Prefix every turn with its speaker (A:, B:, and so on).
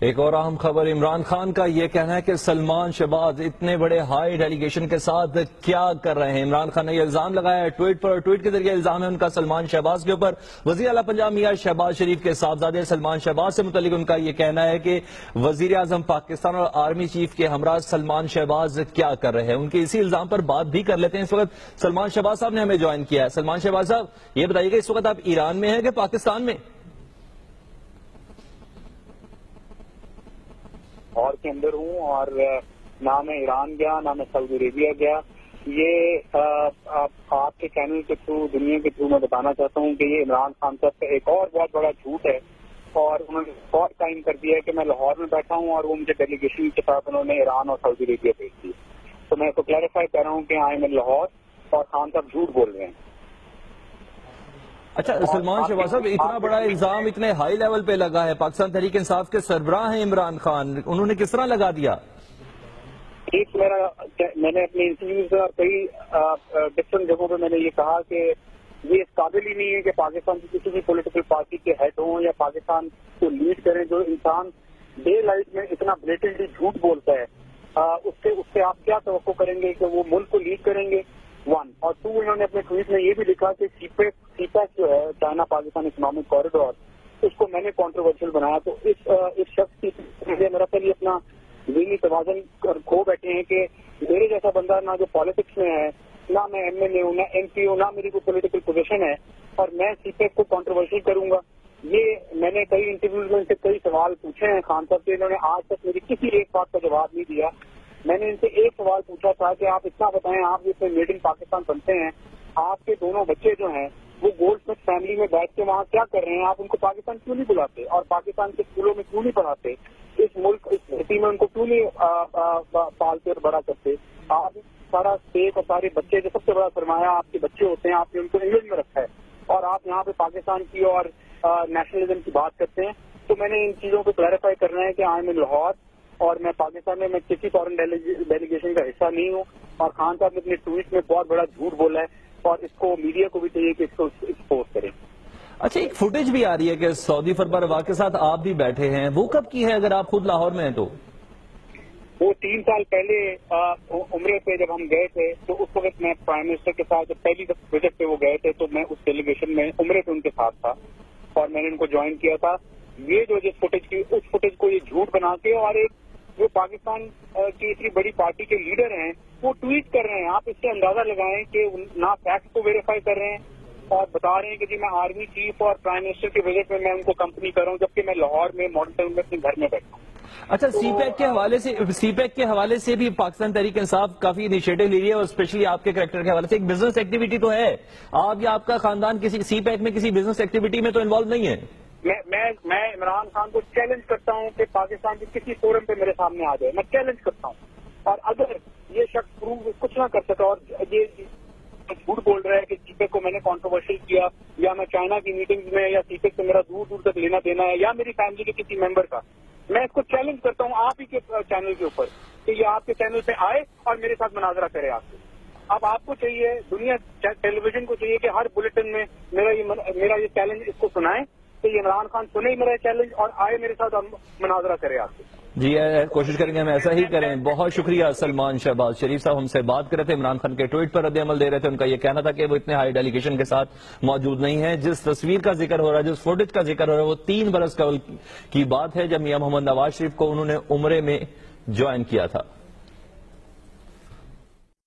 A: ایک اور اہم خبر، عمران خان کا یہ کہنا ہے کہ سلمان شہباز اتنے بڑے ہائی ڈیلیگیشن کے ساتھ کیا کر رہے ہیں۔ عمران خان نے یہ الزام لگایا ہے ٹویٹ پر، ٹویٹ کے ذریعے الزام ہے ان کا سلمان شہباز کے اوپر۔ وزیر اعلیٰ پنجاب میاں شہباز شریف کے صاحبزادے سلمان شہباز سے متعلق ان کا یہ کہنا ہے کہ وزیر اعظم پاکستان اور آرمی چیف کے ہمراہ سلمان شہباز کیا کر رہے ہیں۔ ان کے اسی الزام پر بات بھی کر لیتے ہیں۔ اس وقت سلمان شہباز صاحب نے ہمیں جوائن کیا ہے۔ سلمان شہباز صاحب یہ بتائیے کہ اس وقت آپ ایران میں ہیں کہ پاکستان میں؟
B: اور کے اندر ہوں، اور نہ میں ایران گیا نہ میں سعودی عربیہ گیا۔ یہ آپ کے چینل کے تھرو، دنیا کے تھرو میں بتانا چاہتا ہوں کہ یہ عمران خان صاحب کا ایک اور بہت بڑا جھوٹ ہے، اور انہوں نے اور ٹائم کر دیا ہے کہ میں لاہور میں بیٹھا ہوں اور وہ مجھے ڈیلیگیشن کے ساتھ انہوں نے ایران اور سعودی عربیہ بھیج دی۔ تو میں اس کو کلیریفائی کر رہا ہوں کہ آئی ایم ان لاہور اور خان صاحب جھوٹ بول رہے ہیں۔
A: اچھا سلمان شہباز صاحب، اتنا بڑا الزام اتنے ہائی لیول پہ لگا ہے، پاکستان تحریک انصاف کے سربراہ ہیں عمران خان، انہوں نے کس طرح لگا دیا؟
B: ایک میں نے اپنے انٹرویوز اور کئی ڈفرنٹ جگہوں پہ میں نے یہ کہا کہ یہ اس قابل ہی نہیں ہے کہ پاکستان کی کسی بھی پولیٹیکل پارٹی کے ہیڈ ہوں یا پاکستان کو لیڈ کریں۔ جو انسان ڈے لائٹ میں اتنا بلیٹنٹلی جھوٹ بولتا ہے، اس سے آپ کیا توقع کریں گے کہ وہ ملک کو لیڈ کریں گے؟ 1 اور 2، انہوں نے اپنے ٹویٹ میں یہ بھی لکھا کہ سی پیک جو ہے چائنا پاکستان اکنامک کوریڈور، اس کو میں نے کانٹروورشل بنایا۔ تو اس شخص کی میرا خیال یہ اپنا ذہنی توازن کھو بیٹھے ہیں کہ میرے جیسا بندہ نہ جو پالیٹکس میں ہے، نہ میں ایم ایل اے ہوں، نہ ایم پی ہوں، نہ میری کوئی پولیٹیکل پوزیشن ہے، اور میں سی پیک کو کانٹروورشل کروں گا۔ یہ میں نے کئی انٹرویوز میں ان سے کئی سوال پوچھے ہیں خان صاحب سے، انہوں نے آج تک میری کسی ایک بات کا جواب نہیں دیا۔ میں نے ان سے ایک سوال پوچھا تھا کہ آپ اتنا بتائیں، آپ جس میں میڈ ان پاکستان بنتے ہیں، آپ کے دونوں بچے جو ہیں وہ گولڈ سمتھ فیملی میں بیٹھ کے وہاں کیا کر رہے ہیں؟ آپ ان کو پاکستان کیوں نہیں بلاتے اور پاکستان کے اسکولوں میں کیوں نہیں پڑھاتے؟ اس ملک، اس دھرتی میں ان کو کیوں نہیں پالتے اور بڑا کرتے؟ آپ سارا اسٹیٹ اور سارے بچے، جو سب سے بڑا سرمایہ آپ کے بچے ہوتے ہیں، آپ نے ان کو انگلینڈ میں رکھا ہے، اور آپ یہاں پہ پاکستان کی اور نیشنلزم کی بات کرتے ہیں۔ تو میں نے ان چیزوں کو کلیریفائی کرنا ہے کہ آئی ایم ان لاہور، اور میں پاکستان میں کسی فورن ڈیلیگیشن کا حصہ نہیں ہوں، اور خان صاحب نے اپنے ٹویٹ میں بہت بڑا جھوٹ بولا ہے، اور اس کو میڈیا کو بھی چاہیے کہ اس کو ایکسپوز کریں۔
A: اچھا ایک فوٹیج بھی آ رہی ہے کہ سعودی فرمان روا کے ساتھ آپ بھی بیٹھے ہیں، وہ کب کی ہے اگر آپ خود لاہور میں ہیں تو؟
B: وہ 3 سال پہلے عمرے پہ جب ہم گئے تھے، تو اس وقت میں پرائم منسٹر کے ساتھ جب پہلی وزٹ پہ وہ گئے تھے تو میں اس ڈیلیگیشن میں عمرے پہ ان کے ساتھ تھا، اور میں نے ان کو جوائن کیا تھا۔ یہ جو جس فوٹیج کی، اس فوٹیج کو یہ جھوٹ بنا کے، اور ایک جو پاکستان کی اتنی بڑی پارٹی کے لیڈر ہیں وہ ٹویٹ کر رہے ہیں، آپ اس سے اندازہ لگائیں کہ نہ فیکٹ کو ویریفائی کر رہے ہیں اور بتا رہے ہیں کہ جی میں آرمی چیف اور پرائم منسٹر کے وزٹ میں ان کو کمپنی کر رہا ہوں، جبکہ میں لاہور میں ماڈل ٹاؤن میں اپنے گھر میں بیٹھا ہوں۔
A: اچھا سی پیک کے حوالے سے بھی پاکستان تحریک انصاف کافی انیشیٹو لے رہی ہے، اور اسپیشلی آپ کے کریکٹر کے حوالے سے ایک بزنس ایکٹیویٹی تو ہے، آپ یا آپ کا خاندان کسی سی پیک میں کسی بزنس ایکٹیویٹی میں تو انوالو نہیں ہے؟
B: میں عمران خان کو چیلنج کرتا ہوں کہ پاکستان کے کسی فورم پہ میرے سامنے آ جائے، میں چیلنج کرتا ہوں، اور اگر یہ شخص پروو کچھ نہ کر سکا اور یہ جھوٹ بول رہا ہے کہ سی پیک کو میں نے کانٹروورشل کیا، یا میں چائنا کی میٹنگز میں، یا سی پیک سے میرا دور دور تک لینا دینا ہے، یا میری فیملی کے کسی ممبر کا، میں اس کو چیلنج کرتا ہوں آپ ہی کے چینل کے اوپر کہ یہ آپ کے چینل پہ آئے اور میرے ساتھ مناظرہ کرے آپ سے۔ اب آپ کو چاہیے، دنیا ٹیلی ویژن کو چاہیے کہ ہر بلیٹن میں میرا یہ چیلنج اس کو سنائے کہ یہ عمران خان سنے میرا چیلنج اور آئے میرے ساتھ مناظرہ کرے آپ سے۔
A: جی کوشش کریں گے ہم ایسا ہی کریں۔ بہت شکریہ سلمان شہباز شریف صاحب، ہم سے بات کر رہے تھے، عمران خان کے ٹویٹ پر رد عمل دے رہے تھے۔ ان کا یہ کہنا تھا کہ وہ اتنے ہائی ڈیلیگیشن کے ساتھ موجود نہیں ہیں۔ جس تصویر کا ذکر ہو رہا ہے، جس فوٹیج کا ذکر ہو رہا ہے، وہ 3 برس قبل کی بات ہے جب میاں محمد نواز شریف کو انہوں نے عمرے میں جوائن کیا تھا۔